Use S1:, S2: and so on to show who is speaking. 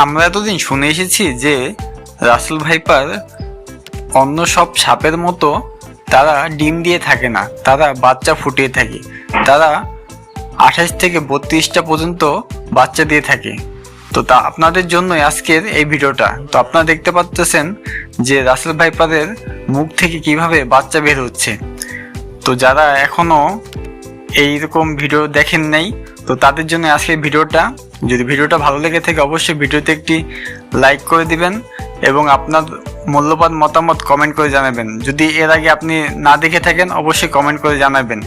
S1: আমরা এতদিন শুনে এসেছি যে রাসেল ভাইপার অন্য সব সাপের মতো তারা ডিম দিয়ে থাকে না, তারা বাচ্চা ফুটিয়ে থাকে। তারা 28 থেকে 32টা পর্যন্ত বাচ্চা দিয়ে থাকে। তো তা আপনাদের জন্যই আজকের এই ভিডিওটা। তো আপনারা দেখতে পাচ্ছেন যে রাসেল ভাইপারের মুখ থেকে কিভাবে বাচ্চা বের হচ্ছে। তো যারা এখনো এইরকম ভিডিও দেখেন নাই, তো তাদের জন্য আজকের ভিডিওটা। যদি ভিডিওটা ভালো লেগে থাকে অবশ্যই ভিডিওতে একটি লাইক করে দিবেন এবং আপনার মূল্যবান মতামত কমেন্ট করে জানাবেন। যদি এর আগে আপনি না দেখে থাকেন অবশ্যই কমেন্ট করে জানাবেন।